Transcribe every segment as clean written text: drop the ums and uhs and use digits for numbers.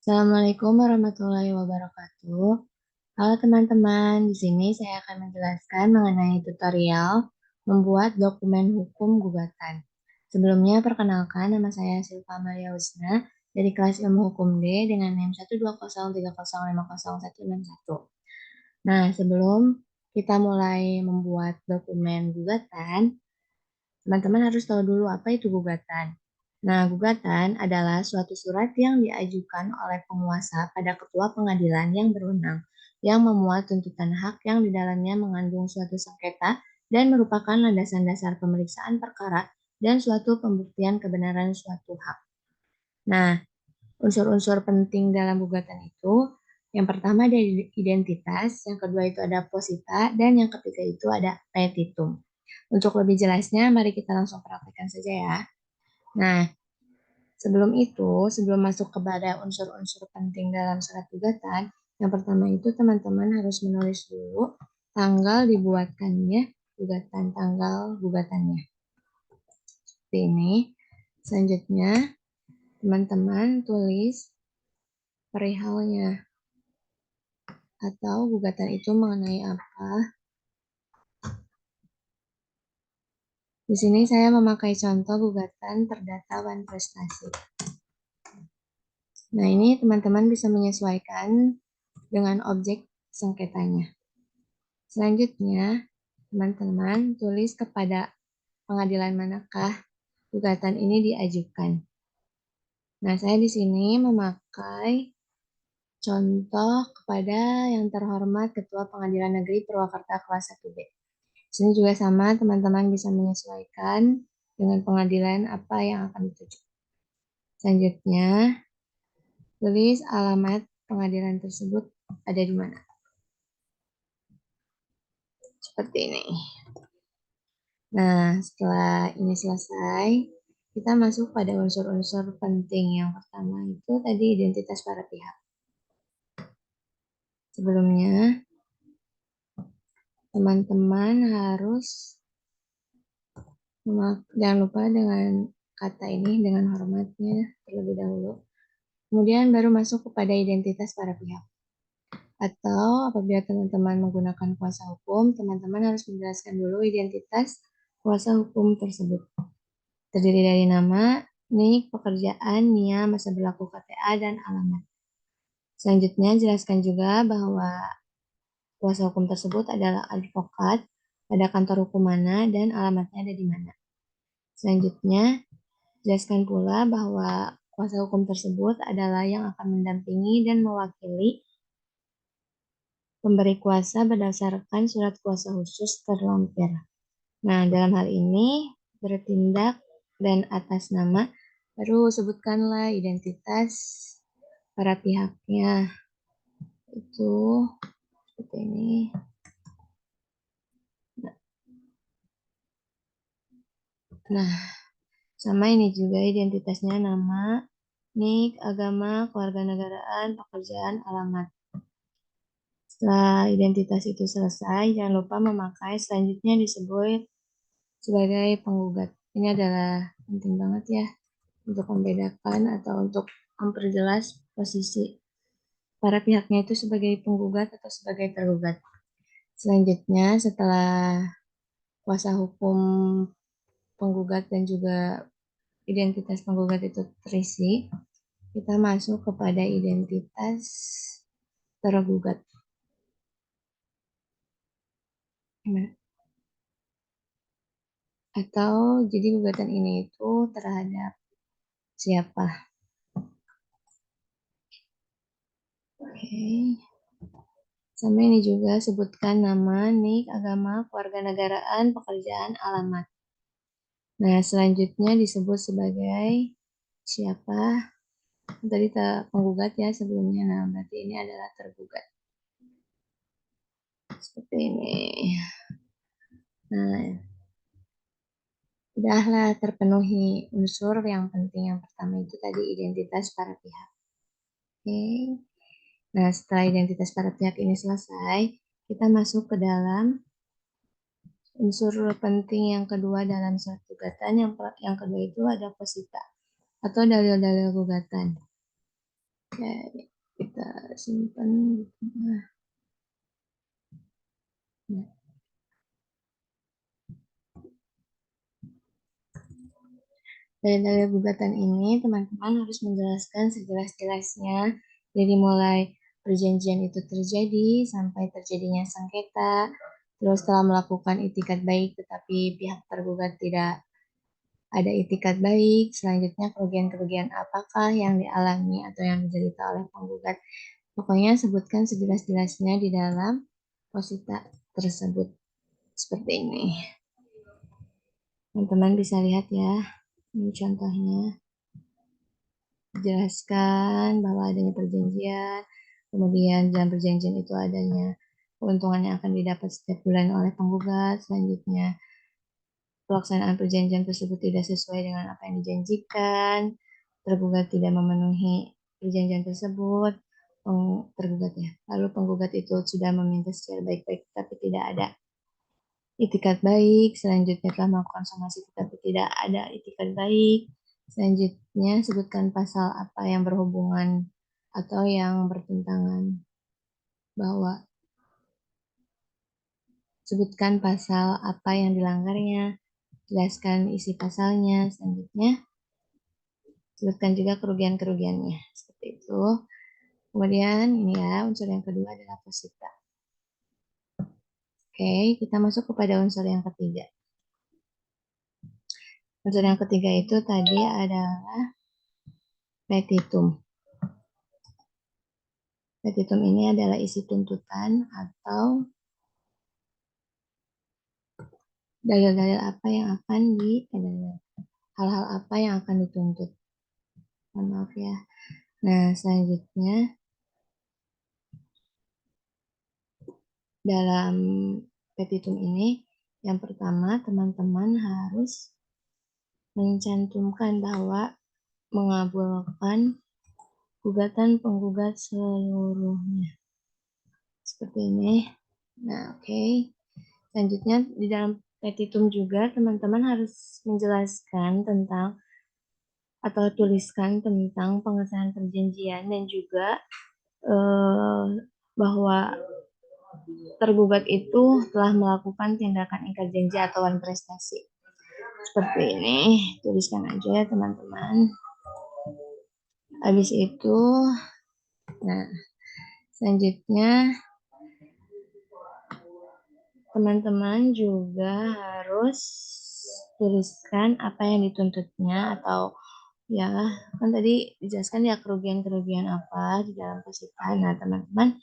Assalamualaikum warahmatullahi wabarakatuh. Halo teman-teman, di sini saya akan menjelaskan mengenai tutorial membuat dokumen hukum gugatan. Sebelumnya perkenalkan, nama saya Silva Maria Husna dari kelas Ilmu Hukum D dengan NIM 12030505161. Nah, sebelum kita mulai membuat dokumen gugatan, teman-teman harus tahu dulu apa itu gugatan. Nah, gugatan adalah suatu surat yang diajukan oleh penguasa pada ketua pengadilan yang berwenang, yang memuat tuntutan hak yang di dalamnya mengandung suatu sengketa dan merupakan landasan dasar pemeriksaan perkara dan suatu pembuktian kebenaran suatu hak. Nah, unsur-unsur penting dalam gugatan itu, yang pertama ada identitas, yang kedua itu ada posita, dan yang ketiga itu ada petitum. Untuk lebih jelasnya, mari kita langsung praktekkan saja ya. Nah, sebelum masuk kepada unsur-unsur penting dalam surat gugatan, yang pertama itu teman-teman harus menulis dulu tanggal dibuatkannya gugatan, tanggal gugatannya. Seperti ini. Selanjutnya, teman-teman tulis perihalnya atau gugatan itu mengenai apa. Di sini saya memakai contoh gugatan perdata wan prestasi. Nah, ini teman-teman bisa menyesuaikan dengan objek sengketanya. Selanjutnya, teman-teman tulis kepada pengadilan manakah gugatan ini diajukan. Nah, saya di sini memakai contoh kepada yang terhormat Ketua Pengadilan Negeri Purwakarta kelas 1B. Sini juga sama, teman-teman bisa menyesuaikan dengan pengadilan apa yang akan dituju. Selanjutnya, tulis alamat pengadilan tersebut ada di mana. Seperti ini. Nah, setelah ini selesai, kita masuk pada unsur-unsur penting. Yang pertama itu tadi identitas para pihak. Sebelumnya, teman-teman harus jangan lupa dengan kata ini dengan hormatnya terlebih dahulu. Kemudian baru masuk kepada identitas para pihak. Atau apabila teman-teman menggunakan kuasa hukum, teman-teman harus menjelaskan dulu identitas kuasa hukum tersebut. Terdiri dari nama, nik, pekerjaan, NIA, masa berlaku KTA, dan alamat. Selanjutnya, jelaskan juga bahwa kuasa hukum tersebut adalah advokat pada kantor hukum mana dan alamatnya ada di mana. Selanjutnya, jelaskan pula bahwa kuasa hukum tersebut adalah yang akan mendampingi dan mewakili pemberi kuasa berdasarkan surat kuasa khusus terlampir. Nah, dalam hal ini bertindak dan atas nama, baru sebutkanlah identitas para pihaknya. Itu seperti ini. Nah, sama ini juga identitasnya nama, nik, agama, kewarganegaraan, pekerjaan, alamat. Setelah identitas itu selesai, jangan lupa memakai selanjutnya disebut sebagai penggugat. Ini adalah penting banget ya untuk membedakan atau untuk memperjelas posisi para pihaknya itu sebagai penggugat atau sebagai tergugat. Selanjutnya, setelah kuasa hukum penggugat dan juga identitas penggugat itu terisi, kita masuk kepada identitas tergugat. Atau jadi gugatan ini itu terhadap siapa? Oke. Sama ini juga sebutkan nama, nik, agama, kewarganegaraan, pekerjaan, alamat. Nah, selanjutnya disebut sebagai siapa? Tadi penggugat ya sebelumnya. Nah, berarti ini adalah tergugat. Seperti ini. Nah, udahlah terpenuhi unsur yang penting. Yang pertama itu tadi identitas para pihak. Oke. Nah, setelah identitas para pihak ini selesai, kita masuk ke dalam unsur penting yang kedua dalam surat gugatan. Yang kedua itu ada posita atau dalil-dalil gugatan. Oke, kita simpan. Nah, dari dalil gugatan ini, teman-teman harus menjelaskan sejelas-jelasnya dari mulai perjanjian itu terjadi sampai terjadinya sengketa, terus setelah melakukan itikat baik tetapi pihak tergugat tidak ada itikat baik, selanjutnya kerugian-kerugian apakah yang dialami atau yang diderita oleh penggugat. Pokoknya sebutkan sejelas-jelasnya di dalam posita tersebut. Seperti ini. Teman-teman bisa lihat ya, ini contohnya. Jelaskan bahwa adanya perjanjian, kemudian dalam perjanjian itu adanya keuntungan yang akan didapat setiap bulan oleh penggugat, selanjutnya pelaksanaan perjanjian tersebut tidak sesuai dengan apa yang dijanjikan, tergugat tidak memenuhi perjanjian tersebut, tergugat ya. Lalu penggugat itu sudah meminta secara baik-baik tapi tidak ada itikat baik, selanjutnya telah melakukan somasi tetapi tidak ada itikat baik. Selanjutnya sebutkan pasal apa yang berhubungan atau yang bertentangan bahwa sebutkan pasal apa yang dilanggarnya, jelaskan isi pasalnya, selanjutnya sebutkan juga kerugian-kerugiannya. Seperti itu. Kemudian ini ya, unsur yang kedua adalah posita. Oke, kita masuk kepada unsur yang ketiga. Unsur yang ketiga itu tadi adalah petitum. Petitum ini adalah isi tuntutan atau dalil-dalil apa yang akan hal-hal apa yang akan dituntut. Mohon maaf ya. Nah, selanjutnya dalam petitum ini yang pertama teman-teman harus mencantumkan bahwa mengabulkan gugatan penggugat seluruhnya. Seperti ini. Nah, oke. Selanjutnya di dalam petitum juga teman-teman harus menjelaskan tentang atau tuliskan tentang pengesahan perjanjian dan juga eh, bahwa tergugat itu telah melakukan tindakan ingkar janji atau wan prestasi. Seperti ini, tuliskan aja ya teman-teman. Habis itu, nah selanjutnya teman-teman juga harus tuliskan apa yang dituntutnya atau ya kan tadi dijelaskan ya kerugian-kerugian apa di dalam posita. Nah teman-teman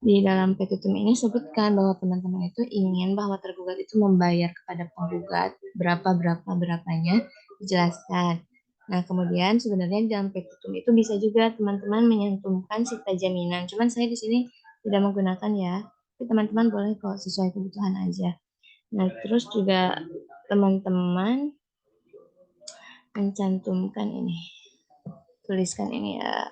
di dalam petitum ini sebutkan bahwa teman-teman itu ingin bahwa tergugat itu membayar kepada penggugat berapanya dijelaskan. Nah kemudian sebenarnya di dalam petitum itu bisa juga teman-teman menyantumkan sita jaminan. Cuman saya di sini tidak menggunakan ya. Tapi teman-teman boleh kok sesuai kebutuhan aja. Nah terus juga teman-teman mencantumkan ini. Tuliskan ini ya.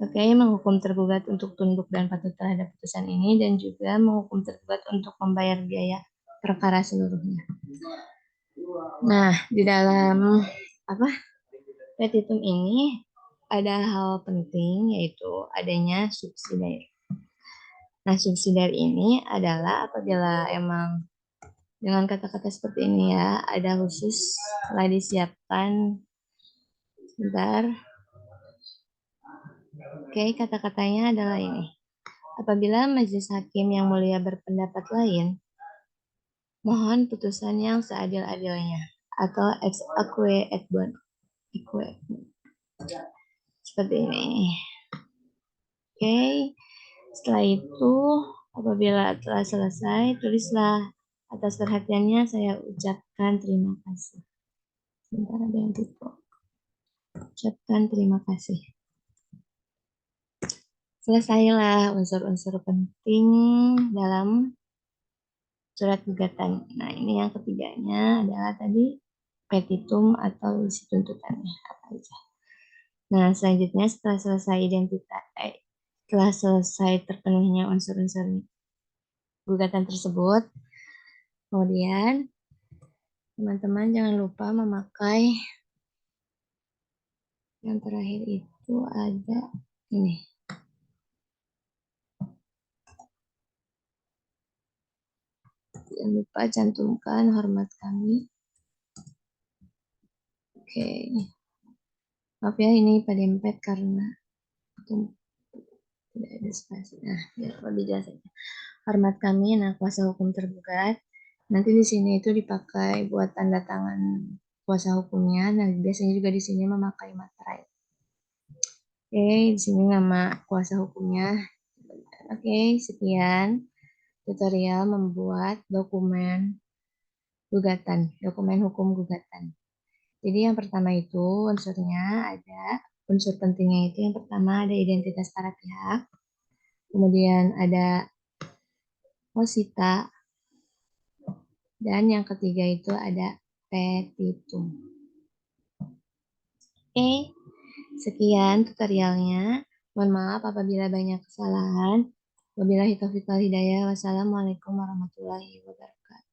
Oke, menghukum tergugat untuk tunduk dan patuh terhadap putusan ini dan juga menghukum tergugat untuk membayar biaya perkara seluruhnya. Nah, di dalam apa petitum ini ada hal penting yaitu adanya subsidiar. Nah, subsidiar ini adalah apabila emang dengan kata-kata seperti ini ya, ada khusus telah disiapkan. Sebentar. Oke, kata-katanya adalah ini. Apabila majelis hakim yang mulia berpendapat lain, mohon putusan yang seadil-adilnya atau ex aequo et bono. Seperti ini. Oke, setelah itu apabila telah selesai, tulislah atas perhatiannya saya ucapkan terima kasih. Sebentar ada yang tipu. Ucapkan terima kasih. Selesailah unsur-unsur penting dalam surat gugatan. Nah, ini yang ketiganya adalah tadi petitum atau isi tuntutannya apa aja. Nah, selanjutnya setelah selesai terpenuhinya unsur-unsur gugatan tersebut, kemudian teman-teman jangan lupa memakai Yang terakhir itu ada ini. Jangan lupa cantumkan hormat kami. Oke. Maaf ya ini dempet karena tidak ada spasi. Nah, biar lebih jelas aja. Hormat kami, nah kuasa hukum tergugat. Nanti di sini itu dipakai buat tanda tangan kuasa hukumnya. Nah, biasanya juga di sini memakai materai. Oke, di sini nama kuasa hukumnya. Oke, sekian tutorial membuat dokumen hukum gugatan. Jadi yang pertama itu unsurnya ada, unsur pentingnya itu yang pertama ada identitas para pihak, kemudian ada posita, dan yang ketiga itu ada petitum. Oke, sekian tutorialnya. Mohon maaf apabila banyak kesalahan. Wabillahi taufiq wal hidayah. Wassalamualaikum warahmatullahi wabarakatuh.